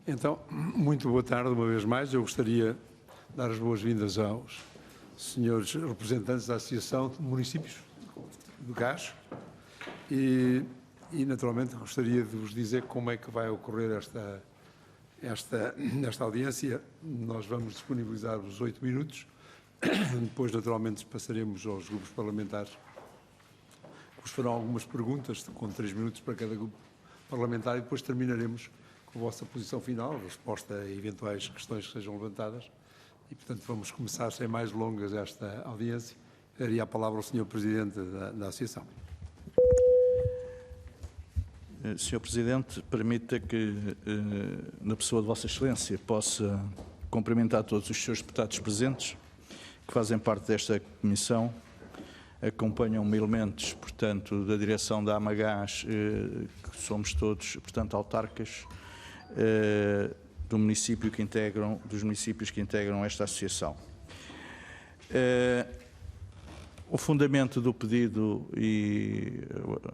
Então, muito boa tarde uma vez mais. Eu gostaria de dar as boas-vindas aos senhores representantes da Associação de Municípios do Gás e naturalmente gostaria de vos dizer como é que vai ocorrer esta audiência. Nós vamos disponibilizar os 8 minutos, depois naturalmente passaremos aos grupos parlamentares, que vos farão algumas perguntas com 3 minutos para cada grupo parlamentar e depois terminaremos com a vossa posição final, resposta a eventuais questões que sejam levantadas. E, portanto, vamos começar sem mais delongas esta audiência. Daria a palavra ao Sr. Presidente da Associação. Sr. Presidente, permita que, na pessoa de Vossa Excelência, possa cumprimentar todos os senhores deputados presentes que fazem parte desta comissão, acompanham-me elementos, portanto, da direção da Amagás, que somos todos, portanto, autarcas dos municípios que integram esta associação. O fundamento do pedido e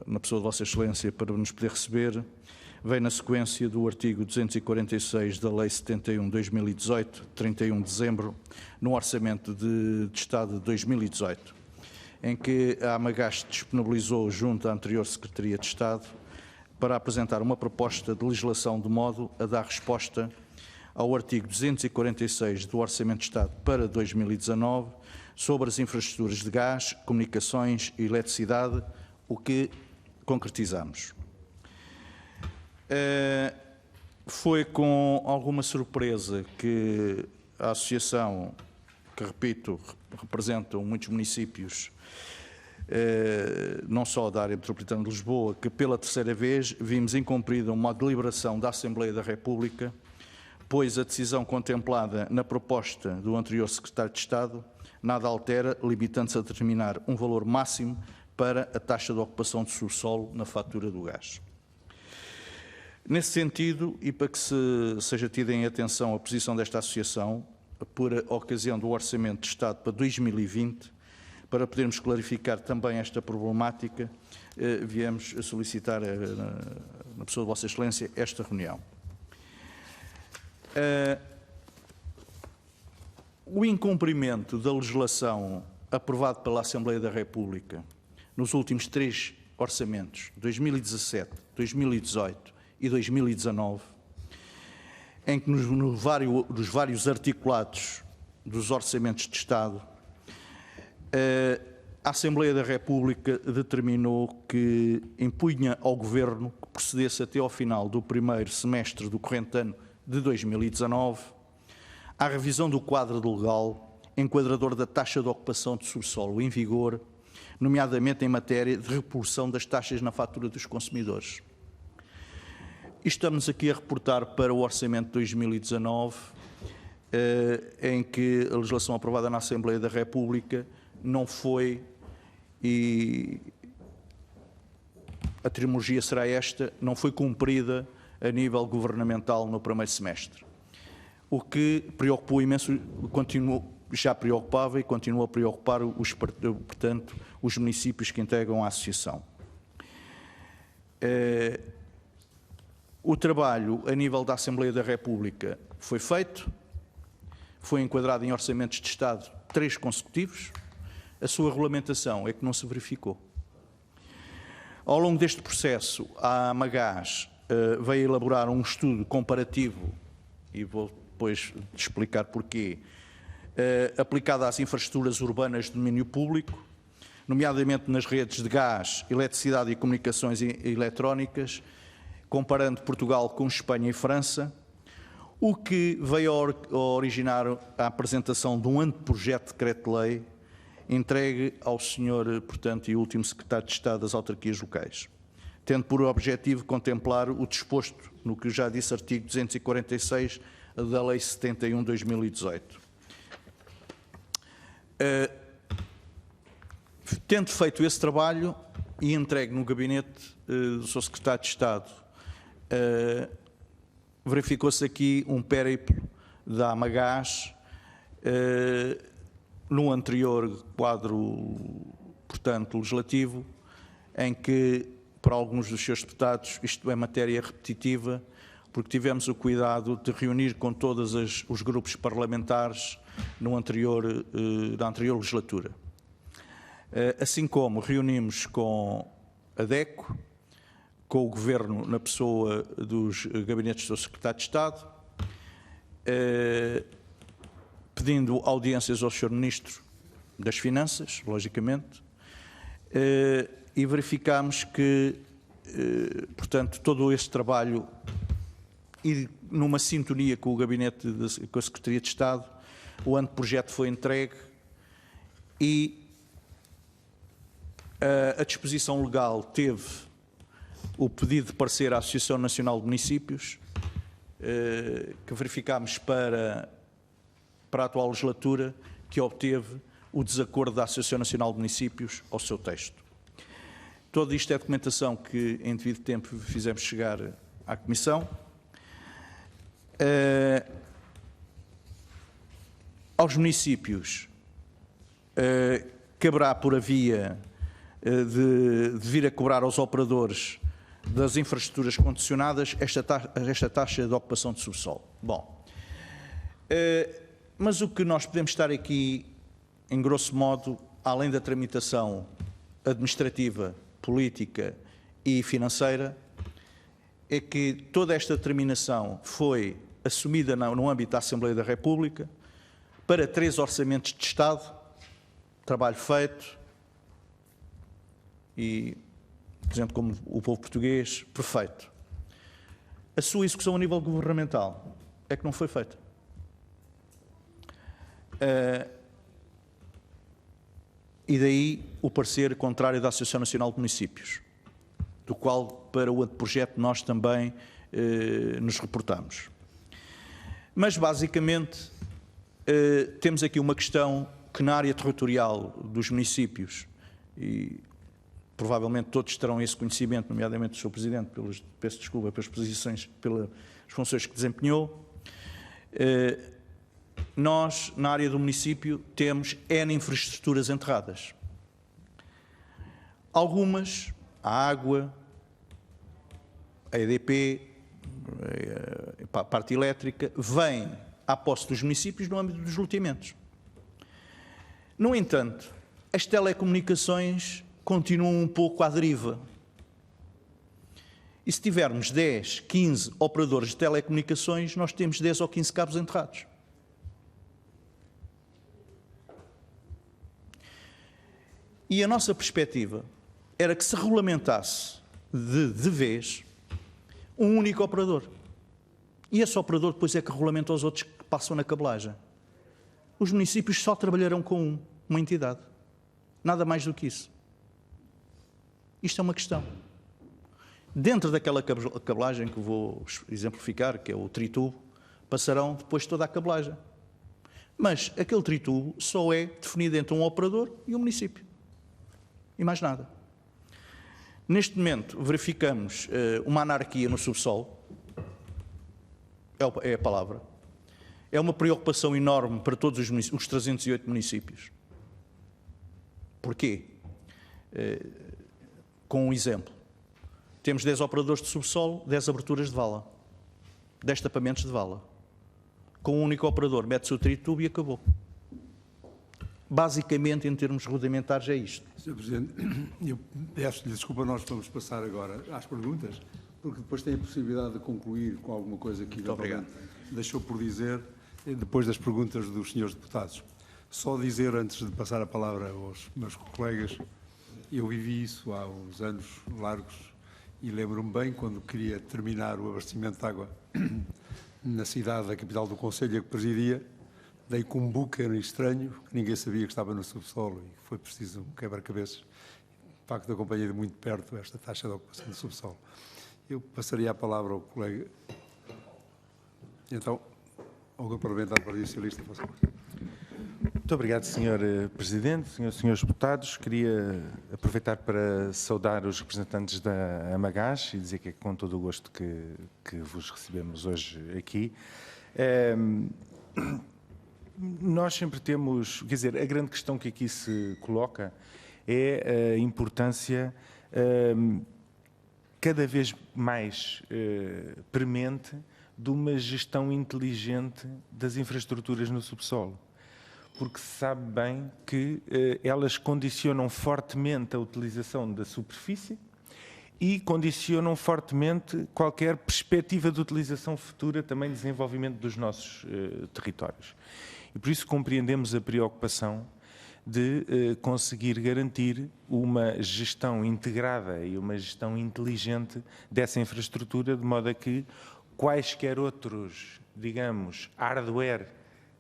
na pessoa de Vossa Excelência para nos poder receber vem na sequência do artigo 246 da Lei 71/2018, 31 de dezembro, no Orçamento de Estado de 2018, em que a Amagás disponibilizou junto à anterior Secretaria de Estado para apresentar uma proposta de legislação de modo a dar resposta ao artigo 246 do Orçamento de Estado para 2019 sobre as infraestruturas de gás, comunicações e eletricidade, o que concretizamos. Foi com alguma surpresa que a associação, que repito, representam muitos municípios, não só da área metropolitana de Lisboa, que pela terceira vez vimos incumprida uma deliberação da Assembleia da República, pois a decisão contemplada na proposta do anterior Secretário de Estado nada altera, limitando-se a determinar um valor máximo para a taxa de ocupação de subsolo na fatura do gás. Nesse sentido, e para que seja tida em atenção a posição desta associação, por ocasião do Orçamento de Estado para 2020, para podermos clarificar também esta problemática, viemos a solicitar, na pessoa de Vossa Excelência, esta reunião. O incumprimento da legislação aprovada pela Assembleia da República nos últimos 3 orçamentos, 2017, 2018 e 2019, em que nos vários articulados dos orçamentos de Estado, a Assembleia da República determinou que impunha ao Governo que procedesse até ao final do primeiro semestre do corrente ano de 2019 à revisão do quadro legal enquadrador da taxa de ocupação de subsolo em vigor, nomeadamente em matéria de reposição das taxas na fatura dos consumidores. Estamos aqui a reportar para o Orçamento de 2019, em que a legislação aprovada na Assembleia da República não foi, e a terminologia será esta, não foi cumprida a nível governamental no primeiro semestre. O que preocupou imenso, já preocupava e continua a preocupar, portanto, os municípios que integram a associação. O trabalho a nível da Assembleia da República foi feito, foi enquadrado em orçamentos de Estado 3 consecutivos, a sua regulamentação é que não se verificou. Ao longo deste processo, a Amagás veio elaborar um estudo comparativo, e vou depois explicar porquê, aplicado às infraestruturas urbanas de domínio público, nomeadamente nas redes de gás, eletricidade e comunicações eletrónicas, comparando Portugal com Espanha e França, o que veio a originar a apresentação de um anteprojeto de decreto-lei entregue ao senhor, portanto, e último Secretário de Estado das Autarquias Locais, tendo por objetivo contemplar o disposto, no que já disse, artigo 246 da Lei 71/2018. Tendo feito esse trabalho e entregue no gabinete do Sr. Secretário de Estado, verificou-se aqui um périplo da Amagás no anterior quadro, portanto, legislativo, em que, para alguns dos seus deputados, isto é matéria repetitiva, porque tivemos o cuidado de reunir com todos os grupos parlamentares na anterior legislatura. Assim como reunimos com a DECO, com o Governo na pessoa dos gabinetes do Secretário de Estado, pedindo audiências ao Sr. Ministro das Finanças, logicamente, e verificámos que, portanto, todo este trabalho, e numa sintonia com o Gabinete, com a Secretaria de Estado, o anteprojeto foi entregue e a disposição legal teve o pedido de parecer à Associação Nacional de Municípios, que verificámos para a atual legislatura, que obteve o desacordo da Associação Nacional de Municípios ao seu texto. Tudo isto é documentação que, em devido tempo, fizemos chegar à Comissão. Aos municípios, caberá por a via de vir a cobrar aos operadores das infraestruturas condicionadas esta taxa de ocupação de subsolo. Bom, mas o que nós podemos estar aqui, em grosso modo, além da tramitação administrativa, política e financeira, é que toda esta determinação foi assumida no âmbito da Assembleia da República para 3 orçamentos de Estado, trabalho feito e, por exemplo, como o povo português, perfeito. A sua execução a nível governamental é que não foi feita. E daí o parecer contrário da Associação Nacional de Municípios, do qual, para o anteprojeto, nós também nos reportamos. Mas, basicamente, temos aqui uma questão que, na área territorial dos municípios, e provavelmente todos terão esse conhecimento, nomeadamente o Sr. Presidente, peço desculpa pelas posições, pelas funções que desempenhou, nós, na área do município, temos N infraestruturas enterradas. Algumas, a água, a EDP, a parte elétrica, vêm à posse dos municípios no âmbito dos loteamentos. No entanto, as telecomunicações continuam um pouco à deriva. E se tivermos 10, 15 operadores de telecomunicações, nós temos 10 ou 15 cabos enterrados. E a nossa perspectiva era que se regulamentasse de vez um único operador. E esse operador depois é que regulamenta os outros que passam na cabelagem. Os municípios só trabalharão com uma entidade. Nada mais do que isso. Isto é uma questão. Dentro daquela cabelagem que vou exemplificar, que é o tritubo, passarão depois toda a cabelagem. Mas aquele tritubo só é definido entre um operador e um município. E mais nada. Neste momento, verificamos uma anarquia no subsolo. É a palavra. É uma preocupação enorme para todos os 308 municípios. Porquê? Com um exemplo. Temos 10 operadores de subsolo, 10 aberturas de vala. 10 tapamentos de vala. Com um único operador, mete-se o tritubo e acabou. Basicamente, em termos rudimentares, é isto. Sr. Presidente, eu peço-lhe desculpa, nós vamos passar agora às perguntas, porque depois tem a possibilidade de concluir com alguma coisa que deixou por dizer, depois das perguntas dos senhores deputados. Só dizer, antes de passar a palavra aos meus colegas, eu vivi isso há uns anos largos e lembro-me bem quando queria terminar o abastecimento de água na cidade, da capital do concelho a que presidia, dei com um buque estranho, que ninguém sabia que estava no subsolo e foi preciso um quebra-cabeças. De facto, acompanhei de muito perto esta taxa de ocupação do subsolo. Eu passaria a palavra ao colega. Então, ao Grupo Parlamentar do Partido Socialista. Muito obrigado, Sr. Presidente, senhores deputados. Queria aproveitar para saudar os representantes da Amagás e dizer que é com todo o gosto que vos recebemos hoje aqui. Nós sempre temos, quer dizer, a grande questão que aqui se coloca é a importância cada vez mais premente de uma gestão inteligente das infraestruturas no subsolo. Porque se sabe bem que elas condicionam fortemente a utilização da superfície e condicionam fortemente qualquer perspectiva de utilização futura, também de desenvolvimento dos nossos territórios. E por isso compreendemos a preocupação de conseguir garantir uma gestão integrada e uma gestão inteligente dessa infraestrutura, de modo a que quaisquer outros, digamos, hardware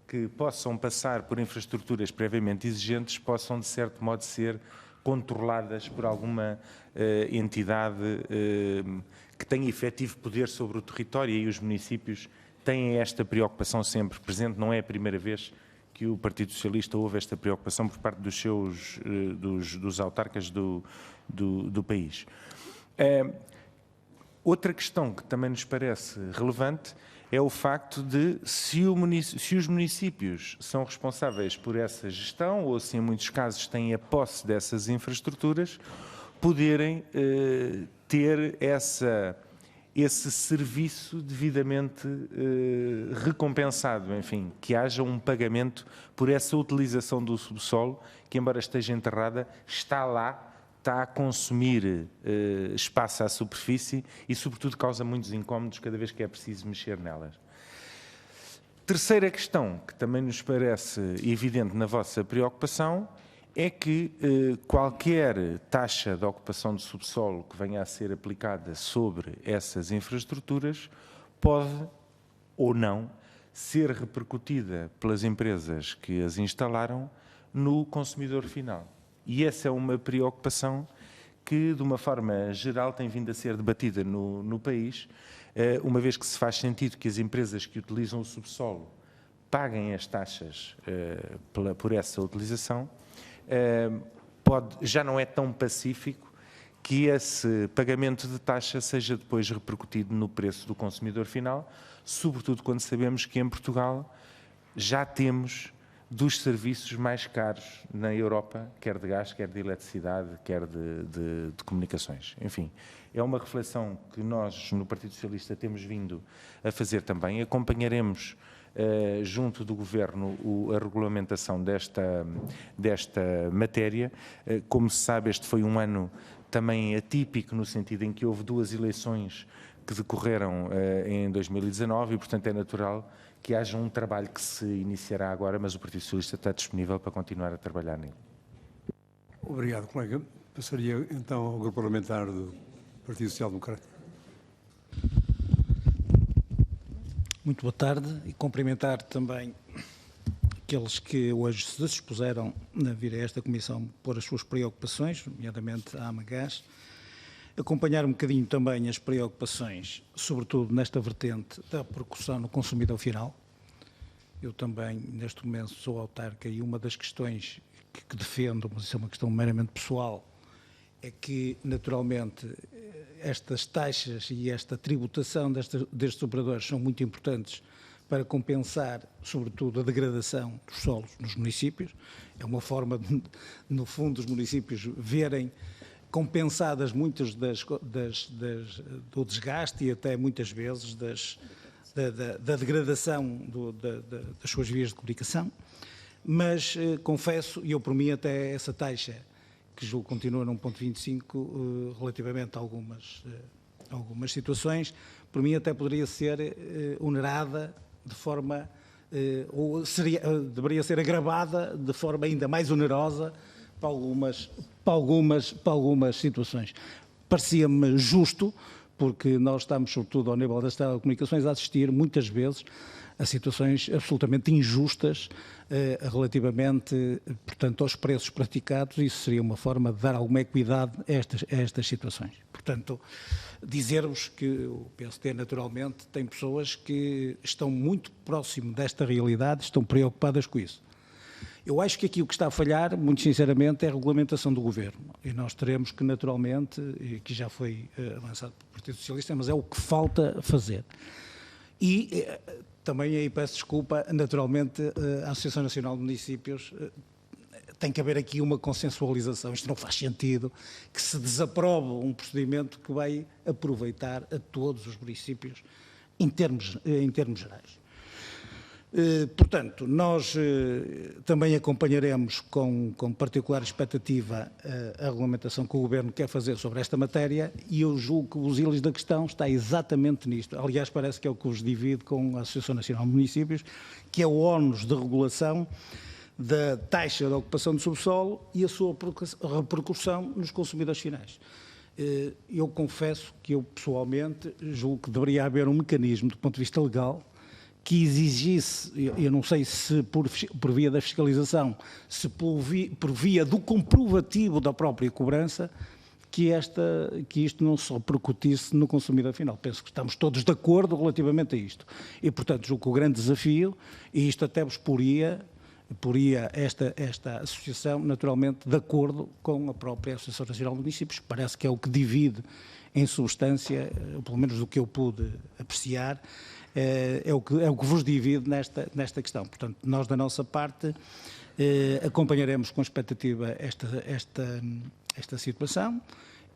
que possam passar por infraestruturas previamente exigentes possam, de certo modo, ser controladas por alguma entidade que tenha efetivo poder sobre o território, e os municípios têm esta preocupação sempre presente. Não é a primeira vez que o Partido Socialista houve esta preocupação por parte dos seus dos autarcas do país. Outra questão que também nos parece relevante é o facto de, se os municípios são responsáveis por essa gestão, ou se em muitos casos têm a posse dessas infraestruturas, poderem ter esse serviço devidamente recompensado, enfim, que haja um pagamento por essa utilização do subsolo, que embora esteja enterrada, está lá, está a consumir espaço à superfície e, sobretudo, causa muitos incómodos cada vez que é preciso mexer nelas. Terceira questão, que também nos parece evidente na vossa preocupação, é que qualquer taxa de ocupação de subsolo que venha a ser aplicada sobre essas infraestruturas pode ou não ser repercutida pelas empresas que as instalaram no consumidor final. E essa é uma preocupação que, de uma forma geral, tem vindo a ser debatida no país, uma vez que se faz sentido que as empresas que utilizam o subsolo paguem as taxas por essa utilização, já não é tão pacífico que esse pagamento de taxa seja depois repercutido no preço do consumidor final, sobretudo quando sabemos que em Portugal já temos dos serviços mais caros na Europa, quer de gás, quer de eletricidade, quer de comunicações. Enfim, é uma reflexão que nós, no Partido Socialista, temos vindo a fazer também. Acompanharemos, junto do Governo, a regulamentação desta matéria. Como se sabe, este foi um ano também atípico, no sentido em que houve 2 eleições que decorreram em 2019 e, portanto, é natural que haja um trabalho que se iniciará agora, mas o Partido Socialista está disponível para continuar a trabalhar nele. Obrigado, colega. Passaria então ao Grupo Parlamentar do Partido Social Democrata. Muito boa tarde e cumprimentar também aqueles que hoje se dispuseram a vir a esta Comissão por as suas preocupações, nomeadamente a AMAGás, acompanhar um bocadinho também as preocupações, sobretudo nesta vertente da percussão no consumidor final. Eu também, neste momento, sou autarca e uma das questões que defendo, mas isso é uma questão meramente pessoal, é que, naturalmente, estas taxas e esta tributação destes operadores são muito importantes para compensar, sobretudo, a degradação dos solos nos municípios. É uma forma, no fundo, dos municípios verem compensadas muitas do desgaste e até muitas vezes da degradação das suas vias de comunicação, mas confesso, e eu por mim até essa taxa, que julgo continua num 1,25 relativamente a algumas situações, por mim até poderia ser onerada de forma, ou deveria ser agravada de forma ainda mais onerosa para algumas situações. Parecia-me justo, porque nós estamos, sobretudo ao nível das telecomunicações, a assistir muitas vezes a situações absolutamente injustas relativamente, portanto, aos preços praticados. Isso seria uma forma de dar alguma equidade a estas situações. Portanto, dizer-vos que o PSD, naturalmente, tem pessoas que estão muito próximo desta realidade, estão preocupadas com isso. Eu acho que aqui o que está a falhar, muito sinceramente, é a regulamentação do Governo. E nós teremos que, naturalmente, e que já foi avançado pelo Partido Socialista, mas é o que falta fazer. E também aí peço desculpa, naturalmente, a Associação Nacional de Municípios tem que haver aqui uma consensualização. Isto não faz sentido que se desaprove um procedimento que vai aproveitar a todos os municípios, em termos gerais. Portanto, nós também acompanharemos com particular expectativa a regulamentação que o Governo quer fazer sobre esta matéria e eu julgo que os ílis da questão está exatamente nisto. Aliás, parece que é o que os divide com a Associação Nacional de Municípios, que é o ónus de regulação da taxa de ocupação de subsolo e a sua repercussão nos consumidores finais. Eu confesso que eu, pessoalmente, julgo que deveria haver um mecanismo, do ponto de vista legal, que exigisse, eu não sei se por via da fiscalização, se por via do comprovativo da própria cobrança, que isto não se repercutisse no consumidor final. Penso que estamos todos de acordo relativamente a isto. E, portanto, julgo que o grande desafio, e isto até vos poria esta associação, naturalmente, de acordo com a própria Associação Nacional de Municípios, que parece que é o que divide, em substância, pelo menos do que eu pude apreciar, é o que vos divide nesta questão. Portanto, nós, da nossa parte, acompanharemos com expectativa esta situação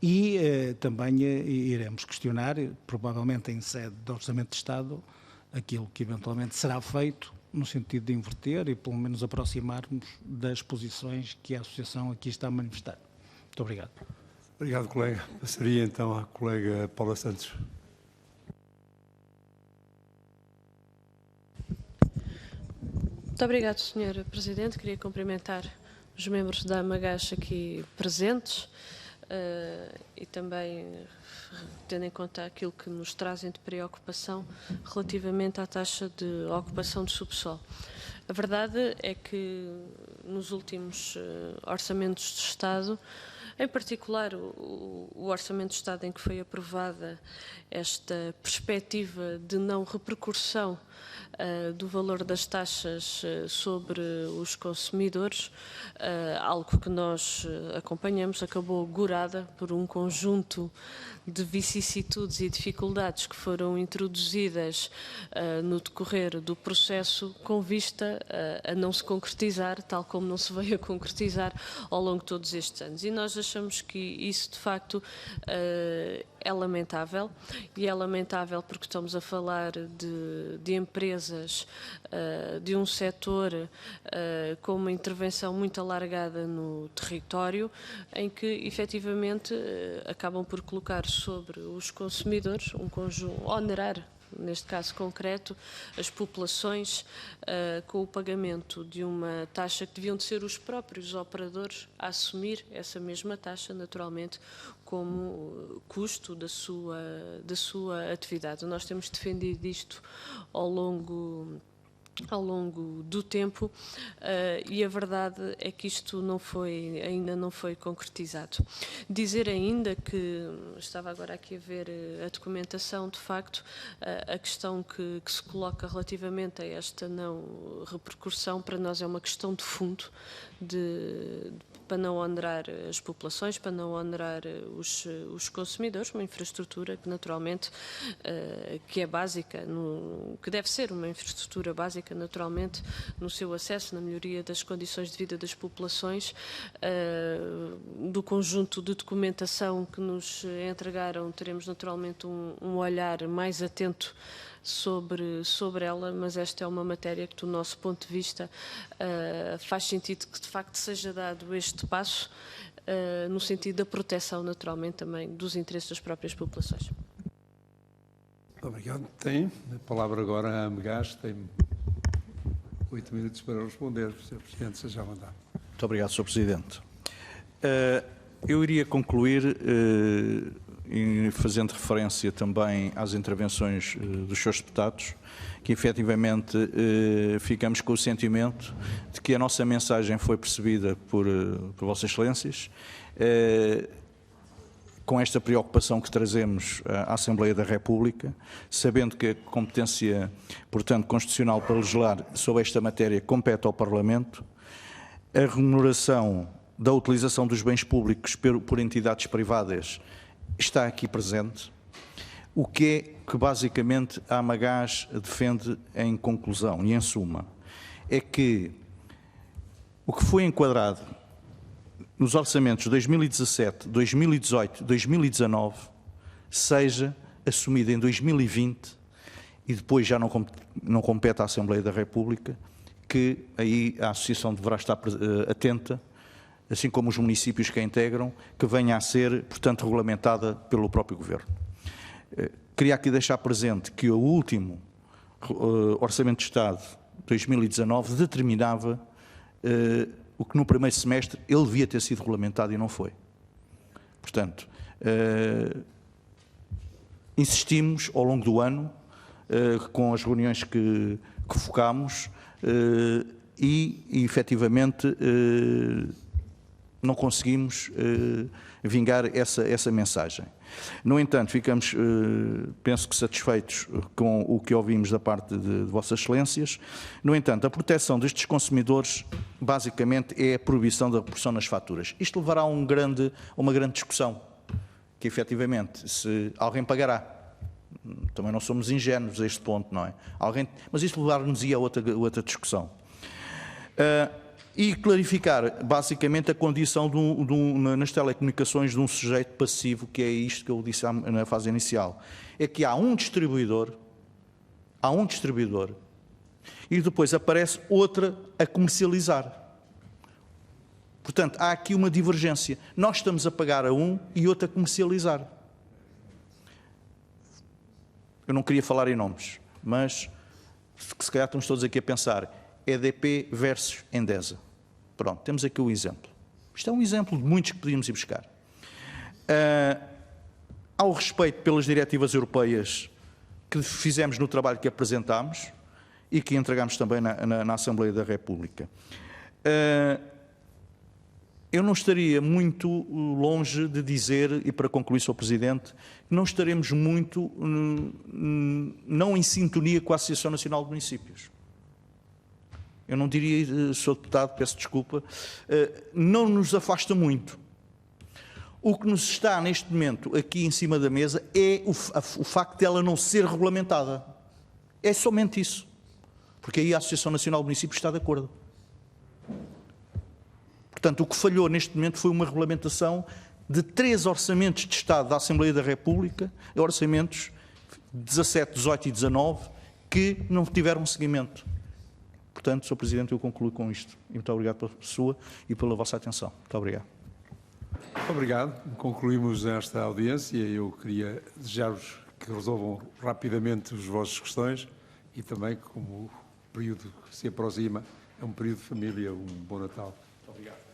e também iremos questionar, provavelmente em sede de Orçamento de Estado, aquilo que eventualmente será feito no sentido de inverter e pelo menos aproximarmos das posições que a Associação aqui está a manifestar. Muito obrigado. Obrigado, colega. Passaria então à colega Paula Santos. Muito obrigado, Sr. Presidente. Queria cumprimentar os membros da AMAGAS aqui presentes e também tendo em conta aquilo que nos trazem de preocupação relativamente à taxa de ocupação de subsolo. A verdade é que nos últimos orçamentos de Estado, em particular o Orçamento de Estado em que foi aprovada esta perspectiva de não repercussão do valor das taxas sobre os consumidores, algo que nós acompanhamos, acabou gorada por um conjunto de vicissitudes e dificuldades que foram introduzidas no decorrer do processo com vista a não se concretizar, tal como não se veio a concretizar ao longo de todos estes anos. E nós achamos que isso, de facto, é lamentável, e é lamentável porque estamos a falar de empresas, de um setor com uma intervenção muito alargada no território, em que efetivamente acabam por colocar sobre os consumidores um conjunto, onerar, neste caso concreto, as populações com o pagamento de uma taxa que deviam de ser os próprios operadores a assumir essa mesma taxa, naturalmente, como custo da sua atividade. Nós temos defendido isto ao longo do tempo e a verdade é que isto ainda não foi concretizado. Dizer ainda que, estava agora aqui a ver a documentação, de facto, a questão que se coloca relativamente a esta não repercussão, para nós é uma questão de fundo, para não onerar as populações, para não onerar os consumidores, uma infraestrutura que naturalmente que é básica, que deve ser uma infraestrutura básica naturalmente no seu acesso, na melhoria das condições de vida das populações, do conjunto de documentação que nos entregaram, teremos naturalmente um olhar mais atento sobre ela, mas esta é uma matéria que, do nosso ponto de vista, faz sentido que de facto seja dado este passo no sentido da proteção, naturalmente, também dos interesses das próprias populações. Obrigado. Tem a palavra agora a AMAGAS, tem 8 minutos para responder. Sr. Presidente, seja à vontade. Muito obrigado, Sr. Presidente. Eu iria concluir fazendo referência também às intervenções dos senhores deputados, que efetivamente ficamos com o sentimento de que a nossa mensagem foi percebida por Vossas Excelências, com esta preocupação que trazemos à Assembleia da República, sabendo que a competência, portanto, constitucional para legislar sobre esta matéria compete ao Parlamento, a remuneração da utilização dos bens públicos por entidades privadas está aqui presente. O que é que basicamente a AMAGAS defende em conclusão e em suma? É que o que foi enquadrado nos orçamentos de 2017, 2018, 2019 seja assumido em 2020 e depois já não compete à Assembleia da República, que aí a Associação deverá estar atenta, assim como os municípios que a integram, que venha a ser, portanto, regulamentada pelo próprio Governo. Queria aqui deixar presente que o último Orçamento de Estado 2019 determinava o que no primeiro semestre ele devia ter sido regulamentado e não foi. Portanto, insistimos ao longo do ano, com as reuniões que focámos, e efetivamente não conseguimos vingar essa mensagem. No entanto, ficamos, penso que satisfeitos com o que ouvimos da parte de Vossas Excelências. No entanto, a proteção destes consumidores, basicamente, é a proibição da reposição nas faturas. Isto levará a uma grande discussão, que efetivamente, se alguém pagará. Também não somos ingênuos a este ponto, não é? Mas isto levar-nos-ia a outra discussão. E clarificar, basicamente, a condição nas telecomunicações de um sujeito passivo, que é isto que eu disse na fase inicial. É que há um distribuidor, e depois aparece outra a comercializar. Portanto, há aqui uma divergência. Nós estamos a pagar a um e outro a comercializar. Eu não queria falar em nomes, mas se calhar estamos todos aqui a pensar EDP versus Endesa. Pronto, temos aqui o exemplo. Isto é um exemplo de muitos que podíamos ir buscar. Ao respeito pelas diretivas europeias que fizemos no trabalho que apresentámos e que entregámos também na Assembleia da República. Eu não estaria muito longe de dizer, e para concluir, Sr. Presidente, que não estaremos muito não em sintonia com a Associação Nacional de Municípios. Eu não diria, Sr. Deputado, peço desculpa, não nos afasta muito. O que nos está neste momento aqui em cima da mesa é o facto de ela não ser regulamentada. É somente isso. Porque aí a Associação Nacional de Municípios está de acordo. Portanto, o que falhou neste momento foi uma regulamentação de 3 orçamentos de Estado da Assembleia da República, orçamentos 17, 18 e 19, que não tiveram seguimento. Portanto, Sr. Presidente, eu concluo com isto. E muito obrigado pela sua e pela vossa atenção. Muito obrigado. Obrigado. Concluímos esta audiência. Eu queria desejar-vos que resolvam rapidamente as vossas questões e também, como o período que se aproxima, é um período de família, um bom Natal. Muito obrigado.